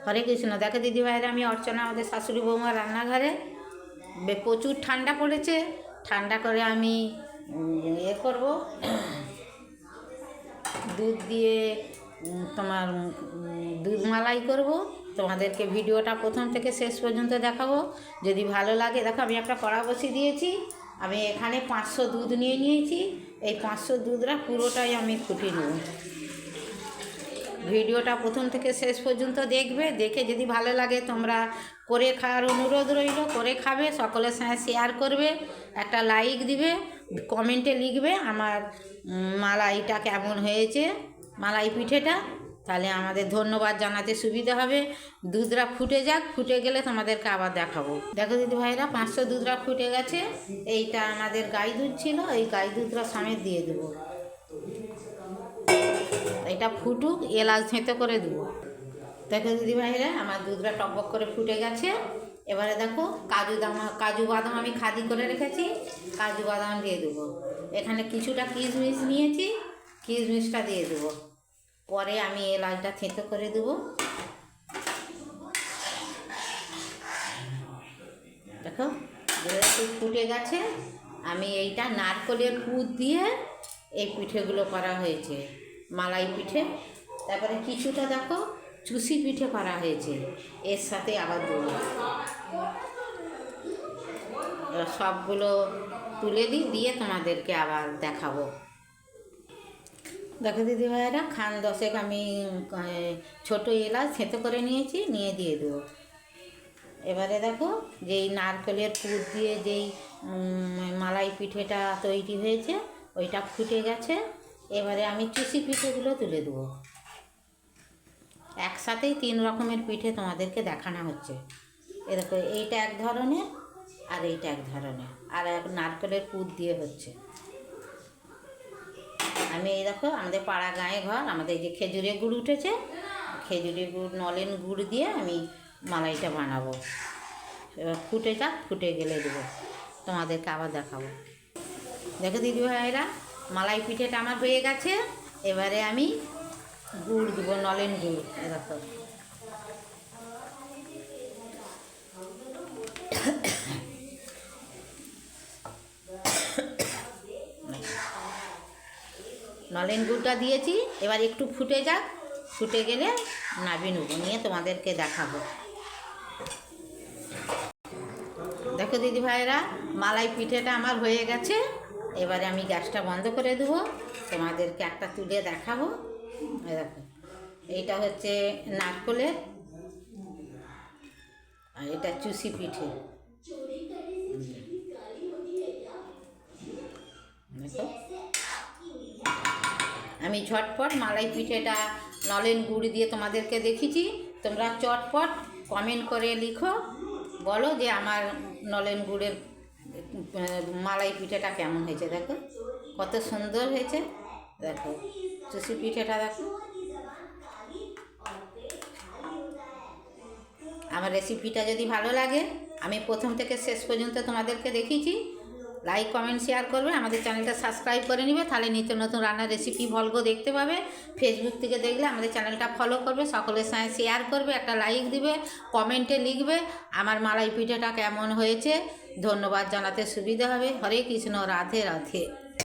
হরে কৃষ্ণ। দেখো দিদিভাইরা, আমি অর্চনা, আমাদের শাশুড়ি বৌমা রান্নাঘরে। প্রচুর ঠান্ডা পড়েছে, ঠান্ডা করে আমি করব, দুধ দিয়ে তোমার দুধ মালাই করব। তোমাদেরকে ভিডিওটা প্রথম থেকে শেষ পর্যন্ত দেখাবো, যদি ভালো লাগে। দেখো আমি একটা কড়া বসিয়ে দিয়েছি, আমি এখানে 500 দুধ নিয়েছি। এই 500 দুধটা পুরোটাই আমি ফুটিয়ে নেব। ভিডিওটা প্রথম থেকে শেষ পর্যন্ত দেখবে, দেখে যদি ভালো লাগে তোমরা করে খাওয়ার অনুরোধ রইল, করে খাবে, সকলের সঙ্গে শেয়ার করবে, একটা লাইক দিবে, কমেন্টে লিখবে আমার মালাইটা কেমন হয়েছে, মালাই পিঠেটা, তাহলে আমাদের ধন্যবাদ জানাতে সুবিধা হবে। দুধটা ফুটে যাক, ফুটে গেলে তোমাদেরকে আবার দেখাবো। দেখো দিদি ভাইরা, 500 দুধটা ফুটে গেছে। এইটা আমাদের গাই দুধ ছিল, এই গাই দুধটা সমেত দিয়ে দেবো। এটা ফুটুক, এলাচ থেঁতে করে দেবো। দেখো দিদি ভাইরা, আমার দুধটা টকবক করে ফুটে গেছে। এবারে দেখো কাজু বাদাম আমি খাদি করে রেখেছি, কাজু বাদাম দিয়ে দেবো। এখানে কিছুটা কিশমিশ নিয়েছি, কিশমিশটা দিয়ে দেবো। পরে আমি এলাচটা থেঁতে করে দেবো। দেখো একটু ফুটে গেছে। আমি এইটা নারকেলের পুর দিয়ে এই পিঠেগুলো করা হয়েছে, মালাই পিঠে। তারপরে কিছুটা দেখো চুষি পিঠে করা হয়েছে, এর সাথে আবার দেবো। সবগুলো তুলে দিয়ে তোমাদেরকে আবার দেখাবো। দেখো দিদি ভাইয়েরা, খান 10 আমি ছোটো এলাচ থেঁতে করে নিয়েছি, নিয়ে দিয়ে দেবো। এবারে দেখো যেই নারকেলের পুর দিয়ে যেই মালাই পিঠেটা তৈরি হয়েছে, ওইটা ফুটে গেছে। এবারে আমি চুষি পিঠেগুলো তুলে দেবো। একসাথেই 3 রকমের পিঠে তোমাদেরকে দেখানো হচ্ছে। এ দেখো, এইটা এক ধরনের, আর এইটা এক ধরনের, আর এক নারকেলের পুর দিয়ে হচ্ছে। আমি এই দেখো, আমাদের পাড়া গাঁয়ে ঘর, আমাদের এই যে খেজুরের গুড় উঠেছে, খেজুরের গুড় নলেন গুড় দিয়ে আমি মালাইটা বানাবো। এবার ফুটে যাক, ফুটে গেলে দেবো, তোমাদেরকে আবার দেখাবো। দেখো দিদি ভাইরা, মালাই পিঠেটা আমার হয়ে গেছে। এবারে আমি গুড় দেবো, নলেন গুড়। দেখো নলেন গুড়টা দিয়েছি। এবার একটু ফুটে যাক, ফুটে গেলে নাবিয়ে নেবো, নিয়ে তোমাদেরকে দেখাবো। দেখো দিদি ভাইরা, মালাই পিঠেটা আমার হয়ে গেছে। এবারে আমি গ্যাসটা বন্ধ করে দেবো, তোমাদেরকে একটা তুলে দেখাবো। দেখো, এইটা হচ্ছে নারকেলের, আর এটা চুষি পিঠে। দেখো, আমি ঝটপট মালাই পিঠেটা নলেন গুড় দিয়ে তোমাদেরকে দেখিয়েছি। তোমরা চটপট কমেন্ট করে লিখো, বলো যে আমার নলেন গুড়ের মালাই পিঠেটা কেমন হয়েছে। দেখো কত সুন্দর হয়েছে। দেখো চুষি পিঠেটা দেখো। আমার রেসিপিটা যদি ভালো লাগে, আমি প্রথম থেকে শেষ পর্যন্ত তোমাদেরকে দেখিয়েছি, লাইক কমেন্ট শেয়ার করবে, আমাদের চ্যানেলটা সাবস্ক্রাইব করে নেবে, তাহলে নিত্য নতুন রান্নার রেসিপি ভলগ দেখতে পাবে। ফেসবুক থেকে দেখলে আমাদের চ্যানেলটা ফলো করবে, সকলের সঙ্গে শেয়ার করবে, একটা লাইক দিবে, কমেন্টে লিখবে আমার মালাই পিঠেটা কেমন হয়েছে, ধন্যবাদ জানাতে সুবিধা হবে। হরে কৃষ্ণ, রাধে রাধে।